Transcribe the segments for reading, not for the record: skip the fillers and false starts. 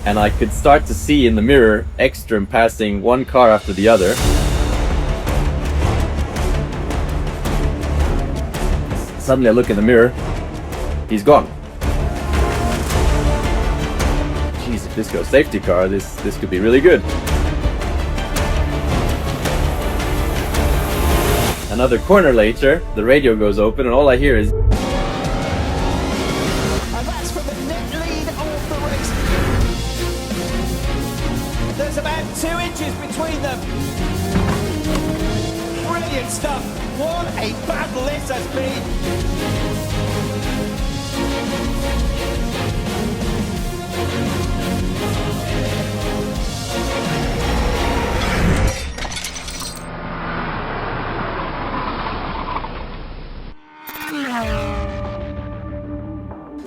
and I could start to see in the mirror Ekström passing one car after the other. Suddenly I look in the mirror, he's gone. Jeez, if this goes safety car, this could be really good. Another corner later, the radio goes open and all I hear is... And that's for the net lead of the race. There's about 2 inches between them. Brilliant stuff. What a battle this has been.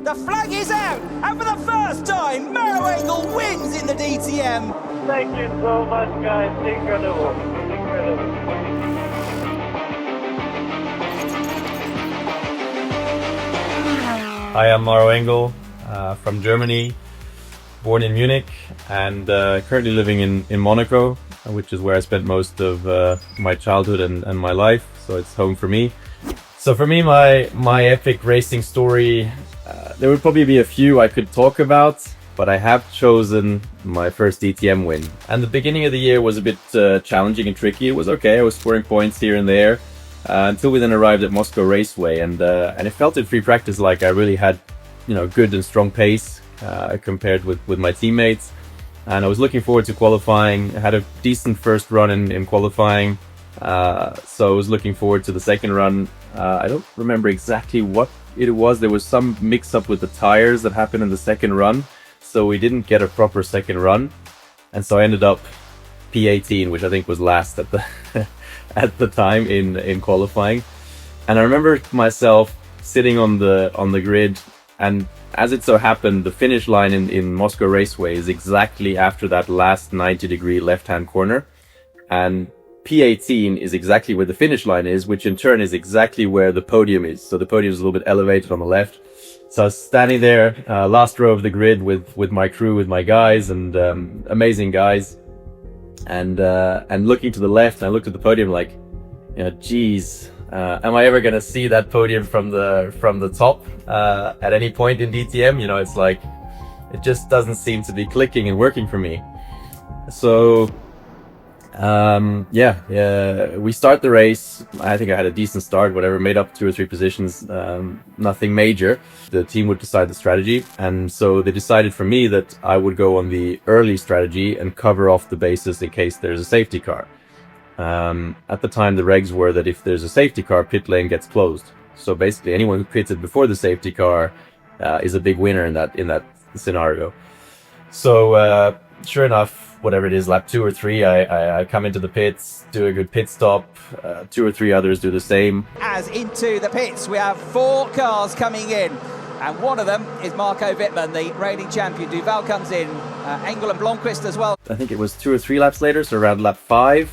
The flag is out, and for the first time, Maro Engel wins in the DTM. Thank you so much, guys. Incredible. Incredible. Hi, I'm Maro Engel from Germany, born in Munich and currently living in Monaco, which is where I spent most of my childhood and my life, so it's home for me. So for me, my epic racing story, there would probably be a few I could talk about, but I have chosen my first DTM win. And the beginning of the year was a bit challenging and tricky. It was okay, I was scoring points here and there, until we then arrived at Moscow Raceway, and it felt in free practice like I really had, good and strong pace compared with my teammates. And I was looking forward to qualifying. I had a decent first run in qualifying, so I was looking forward to the second run. I don't remember exactly what it was. There was some mix-up with the tires that happened in the second run, so we didn't get a proper second run, and so I ended up P18, which I think was last at the at the time in qualifying. And I remember myself sitting on the grid, and as it so happened, the finish line in Moscow Raceway is exactly after that last 90-degree left-hand corner, and P18 is exactly where the finish line is, which in turn is exactly where the podium is. So the podium is a little bit elevated on the left. So I was standing there, last row of the grid with my crew, with my guys, and amazing guys, and looking to the left, and I looked at the podium like, geez, am I ever gonna see that podium from the top at any point in DTM? It's like, it just doesn't seem to be clicking and working for me. So we start the race. I think I had a decent start, whatever, made up 2 or 3 positions, nothing major. The team would decide the strategy, and so they decided for me that I would go on the early strategy and cover off the bases in case there's a safety car. At the time, the regs were that if there's a safety car, pit lane gets closed. So basically anyone who pitted before the safety car is a big winner in that scenario. So sure enough, whatever it is, lap 2 or 3, I come into the pits, do a good pit stop, 2 or 3 others do the same. As into the pits, we have 4 cars coming in, and one of them is Marco Wittmann, the reigning champion. Duval comes in, Engel and Blomqvist as well. I think it was 2 or 3 laps later, so around lap 5,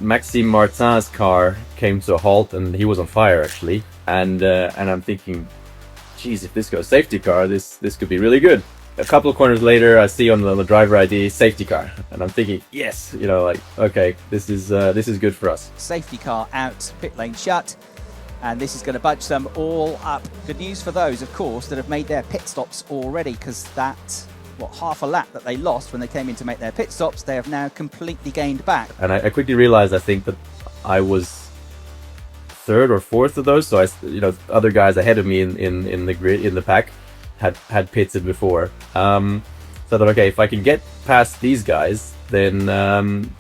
Maxime Martin's car came to a halt, and he was on fire actually, and I'm thinking, geez, if this goes safety car, this could be really good. A couple of corners later, I see on the driver ID safety car, and I'm thinking, yes, okay, this is good for us. Safety car out, pit lane shut, and this is going to bunch them all up. Good news for those, of course, that have made their pit stops already, because that, half a lap that they lost when they came in to make their pit stops, they have now completely gained back. And I quickly realized, I think that I was 3rd or 4th of those, so other guys ahead of me in the grid, in the pack, had pitted before. So I thought, okay, if I can get past these guys, then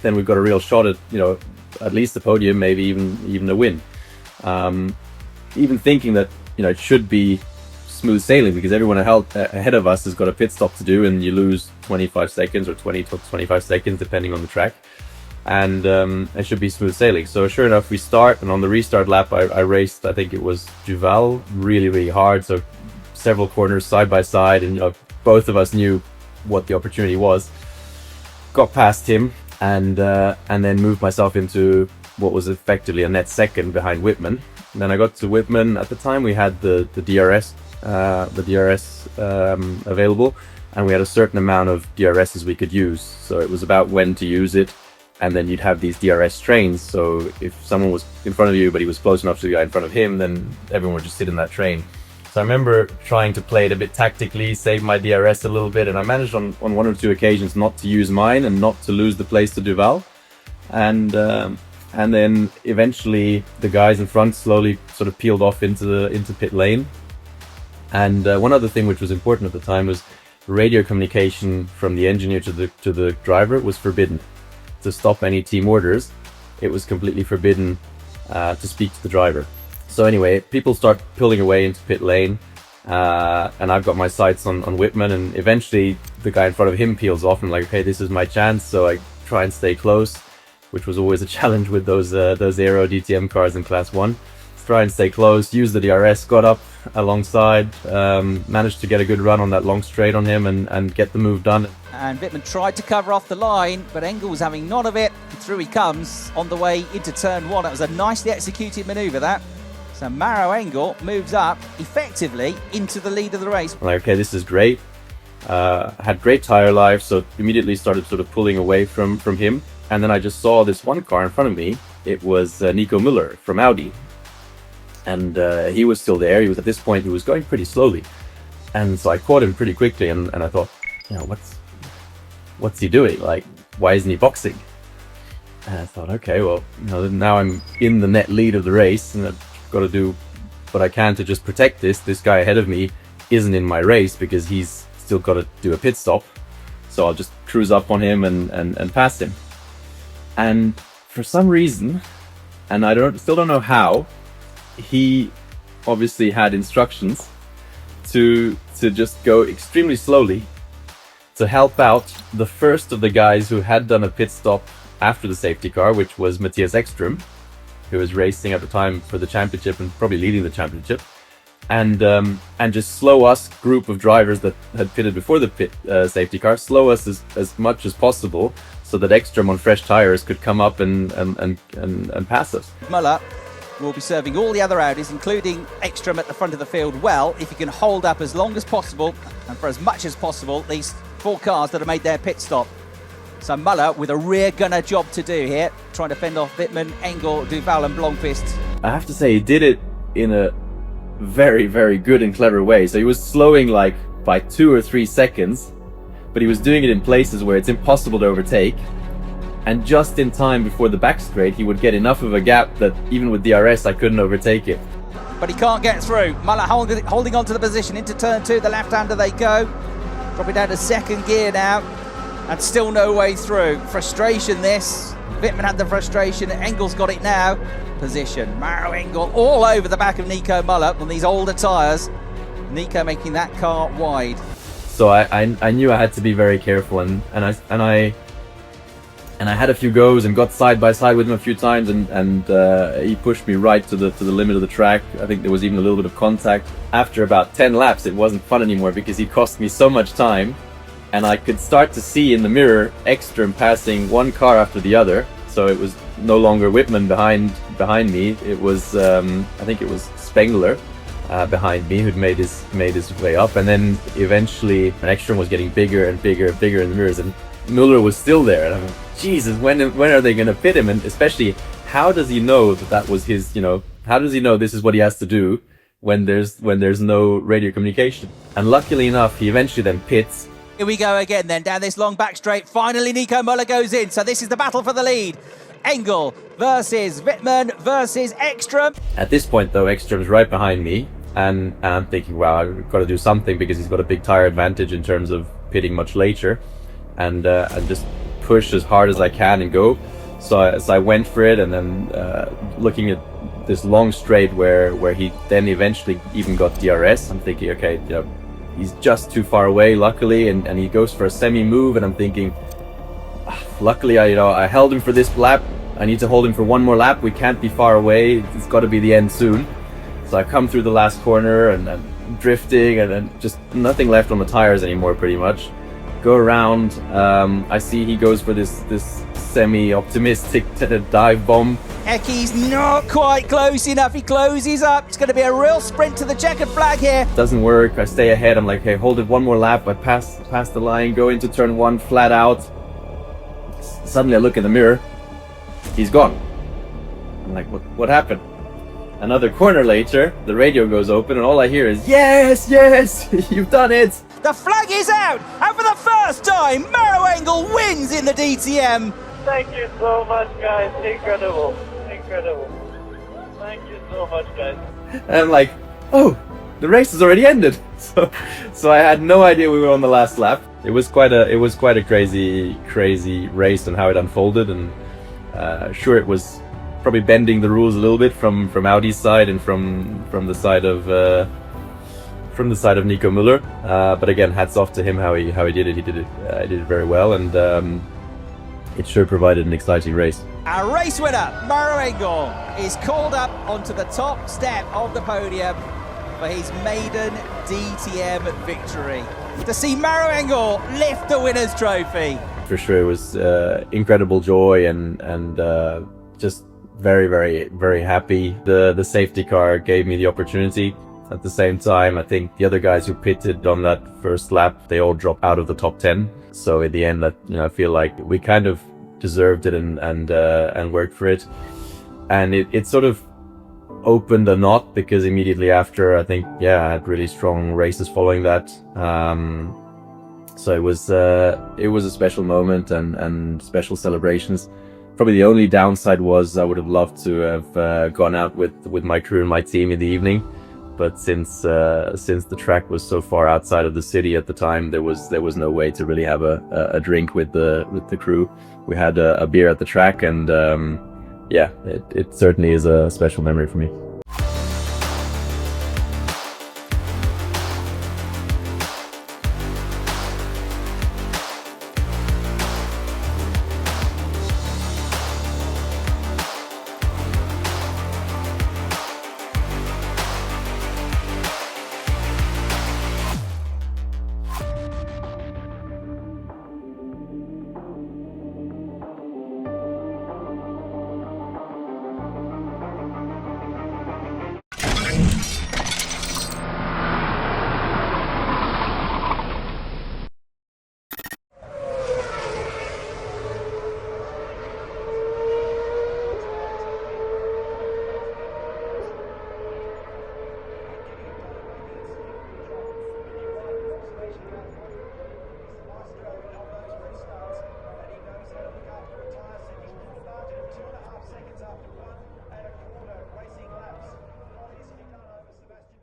we've got a real shot at least the podium, maybe even a win. Even thinking that it should be smooth sailing, because everyone ahead of us has got a pit stop to do, and you lose 25 seconds or 20 to 25 seconds depending on the track, and it should be smooth sailing. So sure enough, we start, and on the restart lap I raced, I think it was Duval, really hard, so several corners side by side, and both of us knew what the opportunity was. Got past him, and then moved myself into what was effectively a net second behind Wittmann. And then I got to Wittmann. At the time we had the DRS available, and we had a certain amount of DRSs we could use. So it was about when to use it, and then you'd have these DRS trains. So if someone was in front of you, but he was close enough to the guy in front of him, then everyone would just sit in that train. So I remember trying to play it a bit tactically, save my DRS a little bit, and I managed on one or two occasions not to use mine and not to lose the place to Duval. And then eventually the guys in front slowly sort of peeled off into pit lane. And one other thing which was important at the time was radio communication from the engineer to the driver was forbidden. To stop any team orders, it was completely forbidden to speak to the driver. So anyway, people start pulling away into pit lane, and I've got my sights on Whitman, and eventually the guy in front of him peels off, and I'm like, okay, this is my chance. So I try and stay close, which was always a challenge with those Aero DTM cars in Class 1. Try and stay close, use the DRS, got up alongside, managed to get a good run on that long straight on him and get the move done. And Wittmann tried to cover off the line, but Engel was having none of it. Through he comes on the way into turn 1. That was a nicely executed manoeuvre, that. So Maro Engel moves up effectively into the lead of the race. I'm like, okay, this is great. Had great tire life, so immediately started sort of pulling away from him. And then I just saw this one car in front of me. It was Nico Müller from Audi. And he was still there. He was, at this point, he was going pretty slowly. And so I caught him pretty quickly, and I thought, you know, what's he doing? Like, why isn't he boxing? And I thought, okay, well, you know, now I'm in the net lead of the race, and I've got to do what I can to just protect this. This guy ahead of me isn't in my race because he's still got to do a pit stop. So I'll just cruise up on him and pass him. And for some reason, and I still don't know how, he obviously had instructions to just go extremely slowly to help out the first of the guys who had done a pit stop after the safety car, which was Mattias Ekström, who was racing at the time for the championship and probably leading the championship, and just slow us, group of drivers that had pitted before the safety car, slow us as much as possible so that Ekström on fresh tires could come up and pass us. Müller will be serving all the other Audis, including Ekström at the front of the field, well, if he can hold up as long as possible and for as much as possible these 4 cars that have made their pit stop. So Müller with a rear gunner job to do here, trying to fend off Wittmann, Engel, Duval and Blomqvist. I have to say he did it in a very, very good and clever way. So he was slowing like by 2 or 3 seconds, but he was doing it in places where it's impossible to overtake. And just in time before the back straight, he would get enough of a gap that even with DRS, I couldn't overtake it. But he can't get through. Müller holding on to the position into turn 2, the left-hander they go. Dropping down to second gear now, and still no way through. Frustration this. Wittmann had the frustration, Engel's got it now. Position, Maro Engel all over the back of Nico Müller on these older tyres. Nico making that car wide. So I knew I had to be very careful, and I had a few goes and got side by side with him a few times, and he pushed me right to the limit of the track. I think there was even a little bit of contact. After about 10 laps, it wasn't fun anymore because he cost me so much time, and I could start to see in the mirror Ekström passing one car after the other. So it was no longer Wittmann behind me. It was I think it was Spengler behind me who'd made his way up, and then eventually Ekström was getting bigger and bigger and bigger in the mirrors, and Müller was still there, and I'm like, Jesus, when are they going to pit him? And especially, how does he know that was his, you know, how does he know this is what he has to do when there's no radio communication? And luckily enough, he eventually then pits. Here we go again then, down this long back straight. Finally, Nico Müller goes in, so this is the battle for the lead. Engel versus Wittmann versus Ekström. At this point, though, Ekström's right behind me, and I'm thinking, wow, I've got to do something because he's got a big tire advantage in terms of pitting much later. And just push as hard as I can and go. So I went for it, and then looking at this long straight where he then eventually even got DRS, I'm thinking, okay, you know, he's just too far away, luckily, and he goes for a semi move, and I'm thinking, luckily I held him for this lap. I need to hold him for one more lap. We can't be far away. It's got to be the end soon. So I come through the last corner and drifting, and then just nothing left on the tires anymore, pretty much. Go around, I see he goes for this semi-optimistic dive bomb, Ecky's not quite close enough. He closes up. It's going to be a real sprint to the checkered flag here. Doesn't work. I stay ahead. I'm like, hey, hold it one more lap. I pass the line, go into turn 1, flat out. Suddenly I look in the mirror. He's gone. I'm like, what happened? Another corner later, the radio goes open and all I hear is, yes, yes, you've done it. The flag is out, and for the first time, Maro Engel wins in the DTM. Thank you so much, guys. Incredible. Incredible. Thank you so much, guys. And I'm like, oh, the race has already ended. So I had no idea we were on the last lap. It was quite a crazy race and how it unfolded, and sure, it was probably bending the rules a little bit from Audi's side and from the side of Nico Müller. But again, hats off to him how he did it. He did it very well, and it sure provided an exciting race. Our race winner, Maro Engel, is called up onto the top step of the podium for his maiden DTM victory. To see Maro Engel lift the winner's trophy. For sure, it was incredible joy and just very happy. The safety car gave me the opportunity. At the same time, I think the other guys who pitted on that first lap, they all dropped out of the top 10. So in the end, I feel like we kind of deserved it and worked for it. And it sort of opened a knot, because immediately after, I think, I had really strong races following that. So it was a special moment and special celebrations. Probably the only downside was I would have loved to have gone out with my crew and my team in the evening. But since the track was so far outside of the city at the time, there was no way to really have a drink with the crew. We had a beer at the track, and it certainly is a special memory for me.